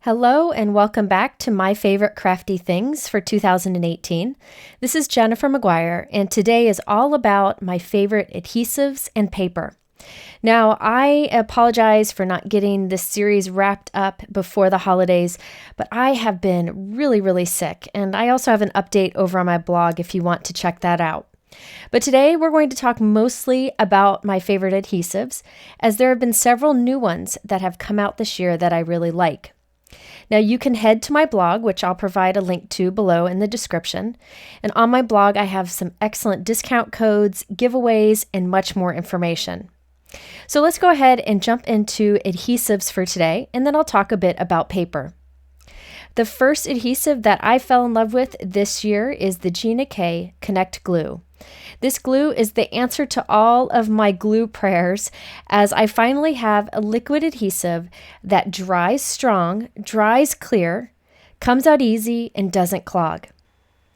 Hello and welcome back to my favorite crafty things for 2018. This is Jennifer McGuire and today is all about my favorite adhesives and paper. Now, I apologize for not getting this series wrapped up before the holidays, but I have been really sick, and I also have an update over on my blog if you want to check that out. But today we're going to talk mostly about my favorite adhesives, as there have been several new ones that have come out this year that I really like. Now you can head to my blog, which I'll provide a link to below in the description. And on my blog, I have some excellent discount codes, giveaways, and much more information. So let's go ahead and jump into adhesives for today, and then I'll talk a bit about paper. The first adhesive that I fell in love with this year is the Gina Connect Glue. This glue is the answer to all of my glue prayers, as I finally have a liquid adhesive that dries strong, dries clear, comes out easy, and doesn't clog.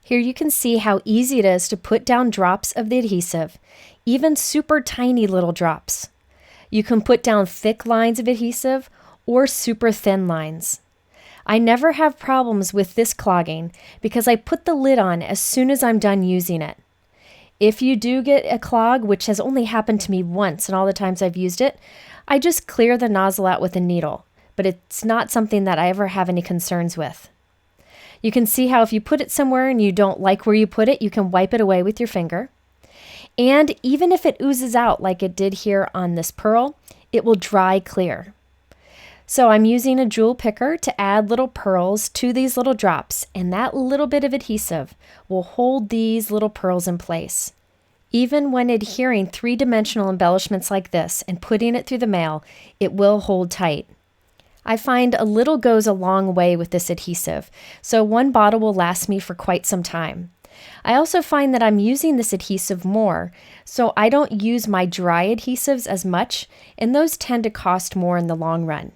Here you can see how easy it is to put down drops of the adhesive, even super tiny little drops. You can put down thick lines of adhesive or super thin lines. I never have problems with this clogging because I put the lid on as soon as I'm done using it. If you do get a clog, which has only happened to me once in all the times I've used it, I just clear the nozzle out with a needle, but it's not something that I ever have any concerns with. You can see how if you put it somewhere and you don't like where you put it, you can wipe it away with your finger. And even if it oozes out like it did here on this pearl, it will dry clear. So I'm using a jewel picker to add little pearls to these little drops, and that little bit of adhesive will hold these little pearls in place. Even when adhering three-dimensional embellishments like this and putting it through the mail, it will hold tight. I find a little goes a long way with this adhesive, so one bottle will last me for quite some time. I also find that I'm using this adhesive more, so I don't use my dry adhesives as much, and those tend to cost more in the long run.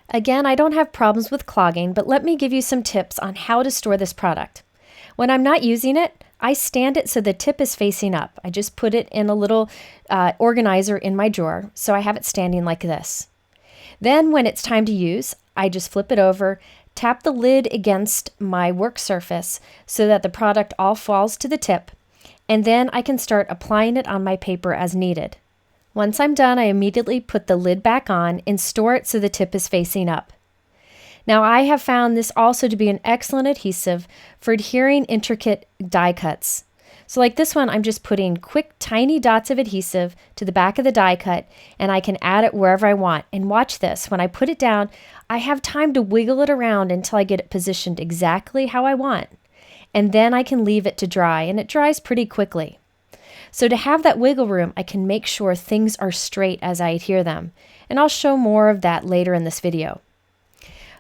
Again, I don't have problems with clogging, but let me give you some tips on how to store this product. When I'm not using it, I stand it so the tip is facing up. I just put it in a little organizer in my drawer, so I have it standing like this. Then when it's time to use, I just flip it over, tap the lid against my work surface so that the product all falls to the tip, and then I can start applying it on my paper as needed. Once I'm done, I immediately put the lid back on and store it so the tip is facing up. Now I have found this also to be an excellent adhesive for adhering intricate die cuts. So like this one, I'm just putting quick tiny dots of adhesive to the back of the die cut, and I can add it wherever I want. And watch this, when I put it down, I have time to wiggle it around until I get it positioned exactly how I want. And then I can leave it to dry, and it dries pretty quickly. So to have that wiggle room, I can make sure things are straight as I adhere them, and I'll show more of that later in this video.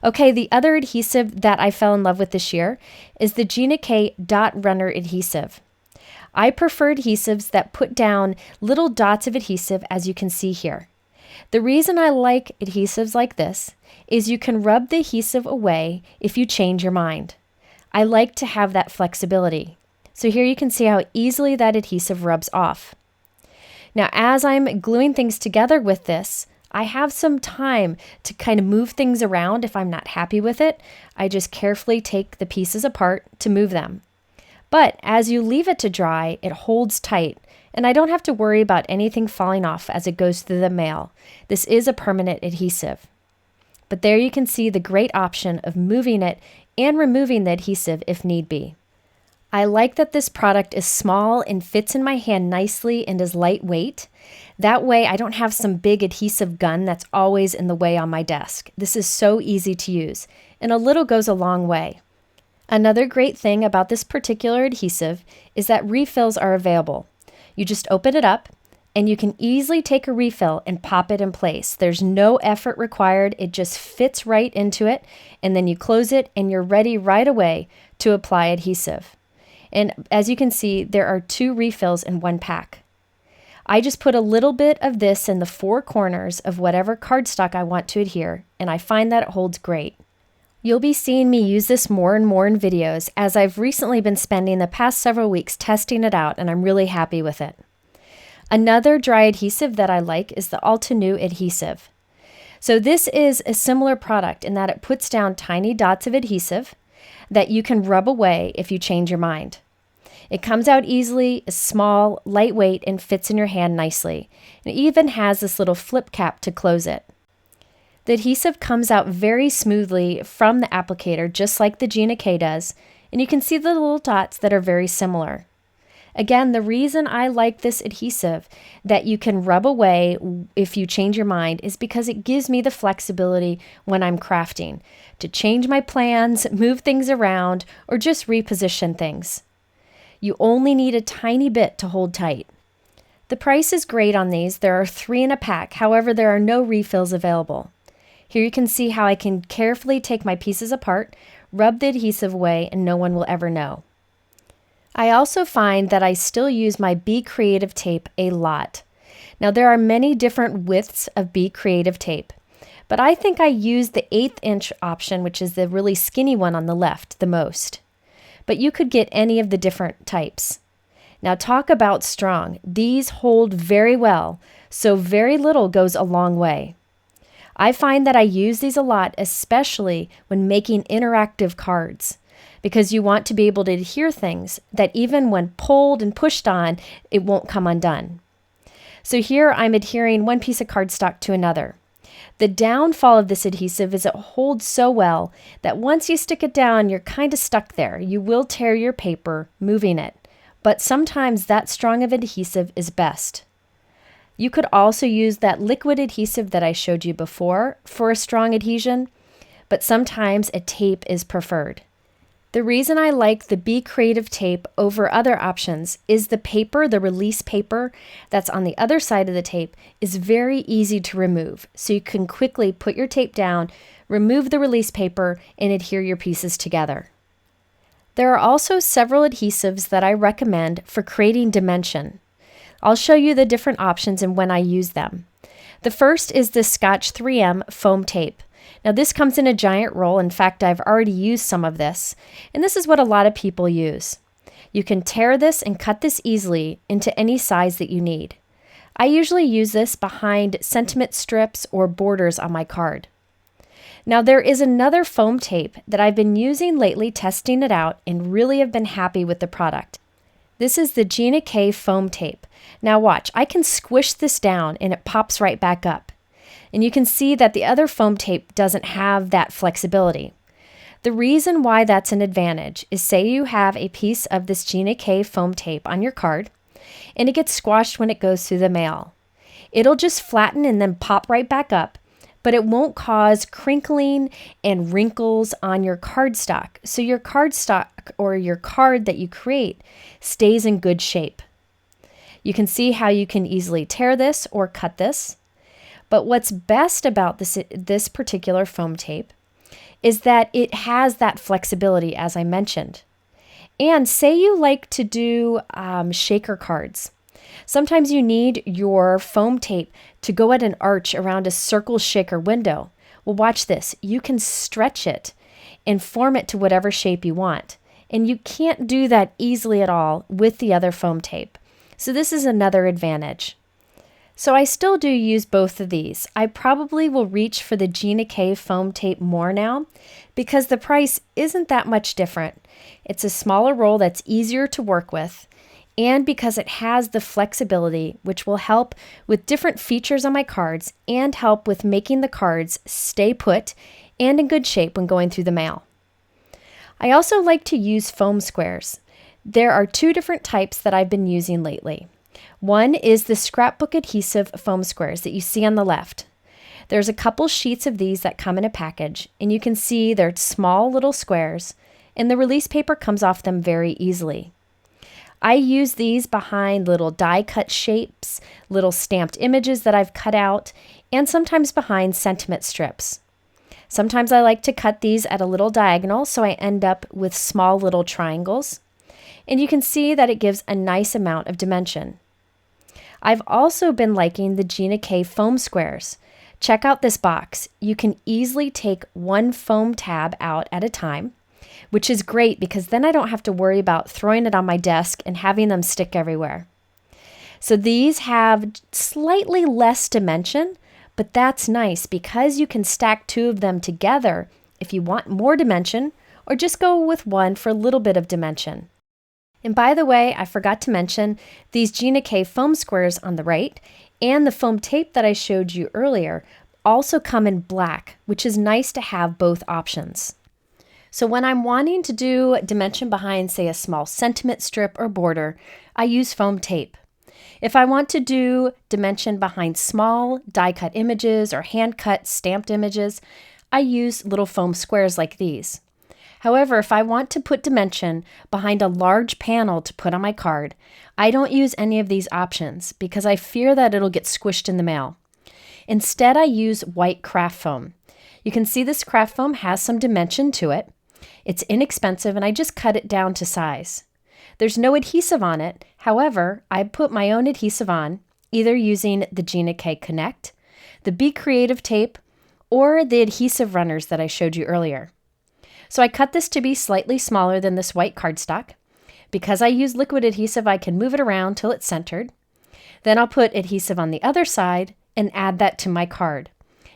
Okay, the other adhesive that I fell in love with this year is the Gina Dot Runner Adhesive. I prefer adhesives that put down little dots of adhesive, as you can see here. The reason I like adhesives like this is you can rub the adhesive away if you change your mind. I like to have that flexibility. So here you can see how easily that adhesive rubs off. Now, as I'm gluing things together with this, I have some time to kind of move things around if I'm not happy with it. I just carefully take the pieces apart to move them. But as you leave it to dry, it holds tight, and I don't have to worry about anything falling off as it goes through the mail. This is a permanent adhesive. But there you can see the great option of moving it and removing the adhesive if need be. I like that this product is small and fits in my hand nicely and is lightweight. That way I don't have some big adhesive gun that's always in the way on my desk. This is so easy to use, and a little goes a long way. Another great thing about this particular adhesive is that refills are available. You just open it up, and you can easily take a refill and pop it in place. There's no effort required. It just fits right into it, and then you close it, and you're ready right away to apply adhesive. And as you can see, there are 2 refills in one pack. I just put a little bit of this in the 4 corners of whatever cardstock I want to adhere, and I find that it holds great. You'll be seeing me use this more and more in videos, as I've recently been spending the past several weeks testing it out, and I'm really happy with it. Another dry adhesive that I like is the Altenew Adhesive. So this is a similar product in that it puts down tiny dots of adhesive that you can rub away if you change your mind. It comes out easily, is small, lightweight, and fits in your hand nicely. It even has this little flip cap to close it. The adhesive comes out very smoothly from the applicator, just like the Gina K does, and you can see the little dots that are very similar. Again, the reason I like this adhesive that you can rub away if you change your mind is because it gives me the flexibility when I'm crafting to change my plans, move things around, or just reposition things. You only need a tiny bit to hold tight. The price is great on these. There are 3 in a pack. However, there are no refills available. Here you can see how I can carefully take my pieces apart, rub the adhesive away, and no one will ever know. I also find that I still use my Be Creative tape a lot. Now there are many different widths of Be Creative tape, but I think I use the 1/8 inch option, which is the really skinny one on the left, the most. But you could get any of the different types. Now talk about strong. These hold very well, so very little goes a long way. I find that I use these a lot, especially when making interactive cards, because you want to be able to adhere things that even when pulled and pushed on, it won't come undone. So here I'm adhering one piece of cardstock to another. The downfall of this adhesive is it holds so well that once you stick it down, you're kind of stuck there. You will tear your paper moving it, but sometimes that strong of adhesive is best. You could also use that liquid adhesive that I showed you before for a strong adhesion, but sometimes a tape is preferred. The reason I like the Be Creative tape over other options is the paper, the release paper that's on the other side of the tape, is very easy to remove. So you can quickly put your tape down, remove the release paper, and adhere your pieces together. There are also several adhesives that I recommend for creating dimension. I'll show you the different options and when I use them. The first is the Scotch 3M foam tape. Now this comes in a giant roll. In fact, I've already used some of this, and this is what a lot of people use. You can tear this and cut this easily into any size that you need. I usually use this behind sentiment strips or borders on my card. Now there is another foam tape that I've been using lately, testing it out, and really have been happy with the product. This is the Gina K foam tape. Now watch, I can squish this down and it pops right back up. And you can see that the other foam tape doesn't have that flexibility. The reason why that's an advantage is, say you have a piece of this Gina K foam tape on your card and it gets squashed when it goes through the mail. It'll just flatten and then pop right back up, but it won't cause crinkling and wrinkles on your cardstock. So your cardstock or your card that you create stays in good shape. You can see how you can easily tear this or cut this. But what's best about this particular foam tape is that it has that flexibility, as I mentioned. And say you like to do shaker cards. Sometimes you need your foam tape to go at an arch around a circle shaker window. Well, watch this. You can stretch it and form it to whatever shape you want. And you can't do that easily at all with the other foam tape. So this is another advantage. So I still do use both of these. I probably will reach for the Gina K foam tape more now because the price isn't that much different. It's a smaller roll that's easier to work with, and because it has the flexibility which will help with different features on my cards and help with making the cards stay put and in good shape when going through the mail. I also like to use foam squares. There are 2 different types that I've been using lately. One is the Scrapbook adhesive foam squares that you see on the left. There's a couple sheets of these that come in a package, and you can see they're small little squares, and the release paper comes off them very easily. I use these behind little die cut shapes, little stamped images that I've cut out, and sometimes behind sentiment strips. Sometimes I like to cut these at a little diagonal so I end up with small little triangles. And you can see that it gives a nice amount of dimension. I've also been liking the Gina K foam squares. Check out this box. You can easily take one foam tab out at a time, which is great because then I don't have to worry about throwing it on my desk and having them stick everywhere. So these have slightly less dimension, but that's nice because you can stack two of them together if you want more dimension, or just go with one for a little bit of dimension. And by the way, I forgot to mention these Gina K foam squares on the right and the foam tape that I showed you earlier also come in black, which is nice to have both options. So when I'm wanting to do dimension behind, say, a small sentiment strip or border, I use foam tape. If I want to do dimension behind small die-cut images or hand-cut stamped images, I use little foam squares like these. However, if I want to put dimension behind a large panel to put on my card, I don't use any of these options because I fear that it'll get squished in the mail. Instead, I use white craft foam. You can see this craft foam has some dimension to it. It's inexpensive and I just cut it down to size. There's no adhesive on it. However, I put my own adhesive on, either using the Gina K Connect, the Be Creative tape, or the adhesive runners that I showed you earlier. So I cut this to be slightly smaller than this white cardstock. Because I use liquid adhesive, I can move it around till it's centered. Then I'll put adhesive on the other side and add that to my card.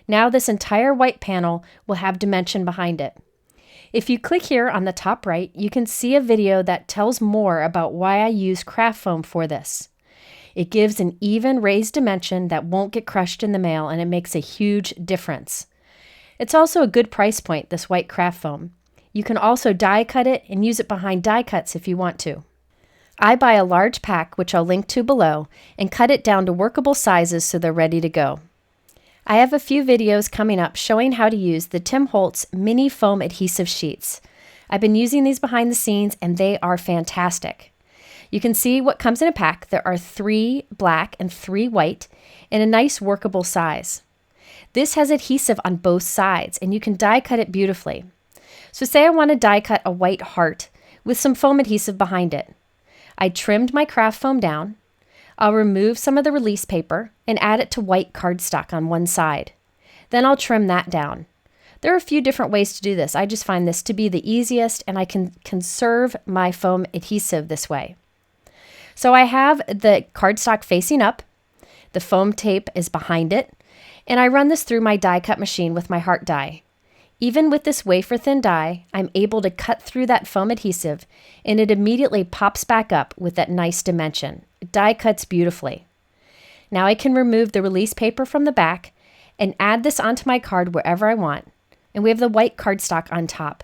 Now this entire white panel will have dimension behind it. If you click here on the top right, you can see a video that tells more about why I use craft foam for this. It gives an even raised dimension that won't get crushed in the mail, and it makes a huge difference. It's also a good price point, this white craft foam. You can also die cut it and use it behind die cuts if you want to. I buy a large pack, which I'll link to below, and cut it down to workable sizes so they're ready to go. I have a few videos coming up showing how to use the Tim Holtz mini foam adhesive sheets. I've been using these behind the scenes and they are fantastic. You can see what comes in a pack. There are 3 black and 3 white in a nice workable size. This has adhesive on both sides and you can die cut it beautifully. So say I want to die cut a white heart with some foam adhesive behind it. I trimmed my craft foam down. I'll remove some of the release paper and add it to white cardstock on one side. Then I'll trim that down. There are a few different ways to do this. I just find this to be the easiest and I can conserve my foam adhesive this way. So I have the cardstock facing up, the foam tape is behind it, and I run this through my die cut machine with my heart die. Even with this wafer thin die, I'm able to cut through that foam adhesive and it immediately pops back up with that nice dimension. It die cuts beautifully. Now I can remove the release paper from the back and add this onto my card wherever I want. And we have the white cardstock on top.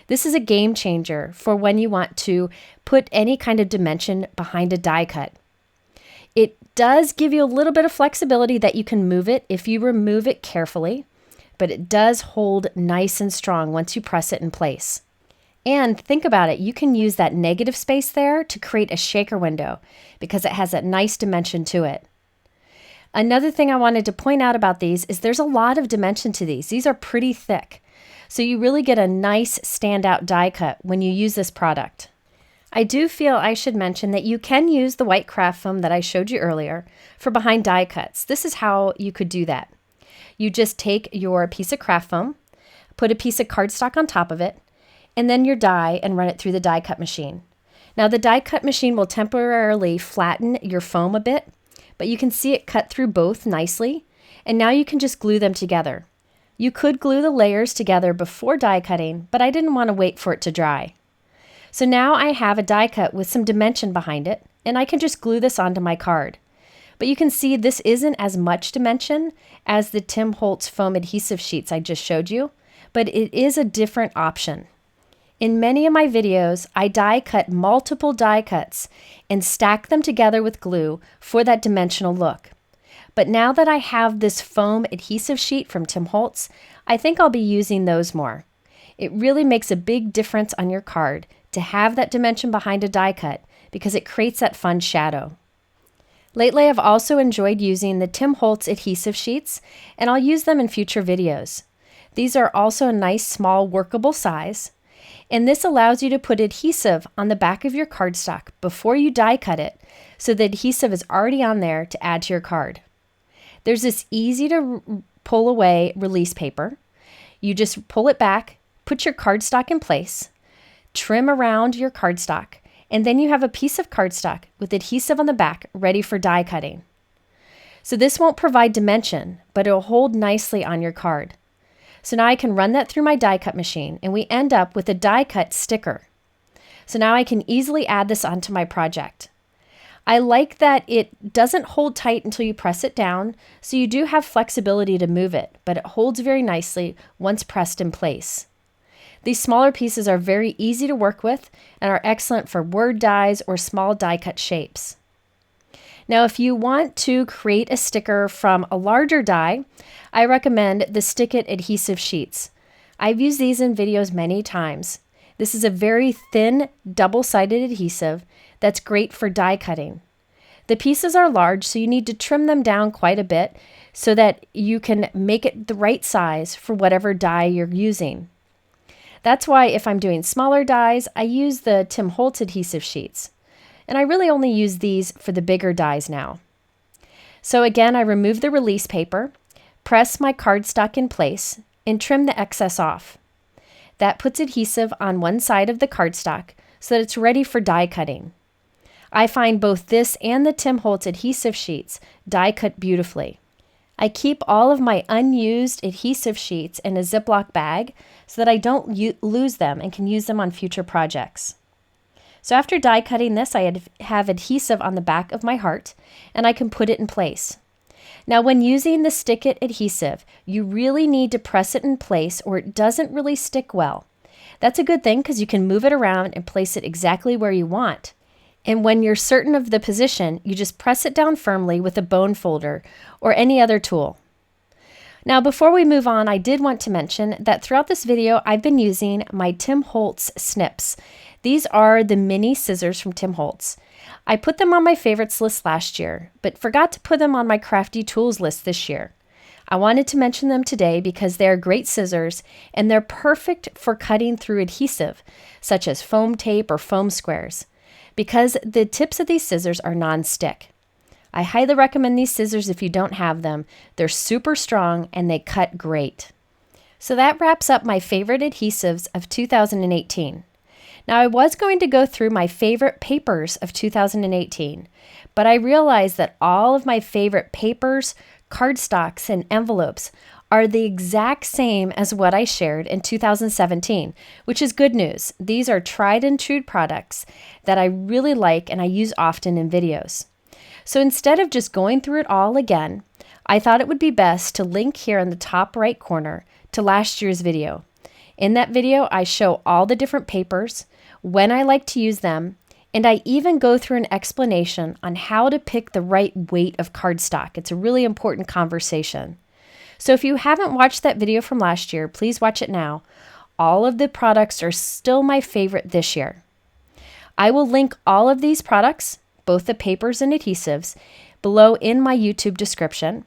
This is a game changer for when you want to put any kind of dimension behind a die cut. It does give you a little bit of flexibility that you can move it if you remove it carefully, but it does hold nice and strong once you press it in place. And think about it, you can use that negative space there to create a shaker window because it has that nice dimension to it. Another thing I wanted to point out about these is there's a lot of dimension to these. These are pretty thick, so you really get a nice standout die cut when you use this product. I do feel I should mention that you can use the white craft foam that I showed you earlier for behind die cuts. This is how you could do that. You just take your piece of craft foam, put a piece of cardstock on top of it, and then your die and run it through the die cut machine. Now the die cut machine will temporarily flatten your foam a bit, but you can see it cut through both nicely, and now you can just glue them together. You could glue the layers together before die cutting, but I didn't want to wait for it to dry. So now I have a die cut with some dimension behind it, and I can just glue this onto my card. But you can see this isn't as much dimension as the Tim Holtz foam adhesive sheets I just showed you, but it is a different option. In many of my videos, I die cut multiple die cuts and stack them together with glue for that dimensional look. But now that I have this foam adhesive sheet from Tim Holtz, I think I'll be using those more. It really makes a big difference on your card to have that dimension behind a die cut because it creates that fun shadow. Lately, I've also enjoyed using the Tim Holtz adhesive sheets, and I'll use them in future videos. These are also a nice small workable size, and this allows you to put adhesive on the back of your cardstock before you die cut it, so the adhesive is already on there to add to your card. There's this easy to pull away release paper. You just pull it back, put your cardstock in place, trim around your cardstock, and then you have a piece of cardstock with adhesive on the back ready for die cutting. So this won't provide dimension, but it'll hold nicely on your card. So now I can run that through my die cut machine and we end up with a die cut sticker. So now I can easily add this onto my project. I like that it doesn't hold tight until you press it down, so you do have flexibility to move it, but it holds very nicely once pressed in place. These smaller pieces are very easy to work with and are excellent for word dies or small die cut shapes. Now, if you want to create a sticker from a larger die, I recommend the Stick It adhesive sheets. I've used these in videos many times. This is a very thin, double-sided adhesive that's great for die cutting. The pieces are large, so you need to trim them down quite a bit so that you can make it the right size for whatever die you're using. That's why if I'm doing smaller dies, I use the Holtz adhesive sheets. And I really only use these for the bigger dies now. So again, I remove the release paper, press my cardstock in place, and trim the excess off. That puts adhesive on one side of the cardstock so that it's ready for die cutting. I find both this and the Holtz adhesive sheets die cut beautifully. I keep all of my unused adhesive sheets in a Ziploc bag so that I don't lose them and can use them on future projects. So after die cutting this, I have adhesive on the back of my heart and I can put it in place. Now when using the Stick It adhesive, you really need to press it in place or it doesn't really stick well. That's a good thing because you can move it around and place it exactly where you want. And when you're certain of the position, you just press it down firmly with a bone folder or any other tool. Now before we move on, I did want to mention that throughout this video, I've been using my Holtz Snips. These are the mini scissors from Holtz. I put them on my favorites list last year, but forgot to put them on my Crafty tools list this year. I wanted to mention them today because they are great scissors and they're perfect for cutting through adhesive, such as foam tape or foam squares, because the tips of these scissors are non-stick. I highly recommend these scissors if you don't have them. They're super strong and they cut great. So that wraps up my favorite adhesives of 2018. Now I was going to go through my favorite papers of 2018, but I realized that all of my favorite papers, cardstocks, and envelopes are the exact same as what I shared in 2017, which is good news. These are tried and true products that I really like and I use often in videos. So instead of just going through it all again, I thought it would be best to link here in the top right corner to last year's video. In that video, I show all the different papers, when I like to use them, and I even go through an explanation on how to pick the right weight of cardstock. It's a really important conversation. So if you haven't watched that video from last year, please watch it now. All of the products are still my favorite this year. I will link all of these products, both the papers and adhesives, below in my YouTube description,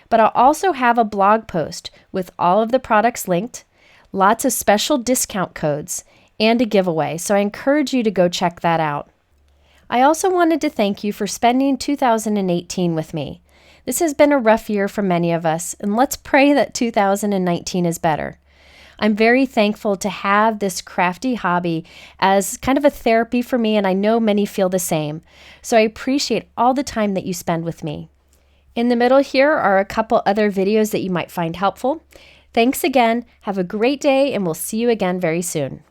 but I'll also have a blog post with all of the products linked, lots of special discount codes, and a giveaway, so I encourage you to go check that out. I also wanted to thank you for spending 2018 with me. This has been a rough year for many of us, and let's pray that 2019 is better. I'm very thankful to have this crafty hobby as kind of a therapy for me, and I know many feel the same. So I appreciate all the time that you spend with me. In the middle here are a couple other videos that you might find helpful. Thanks again, have a great day, and we'll see you again very soon.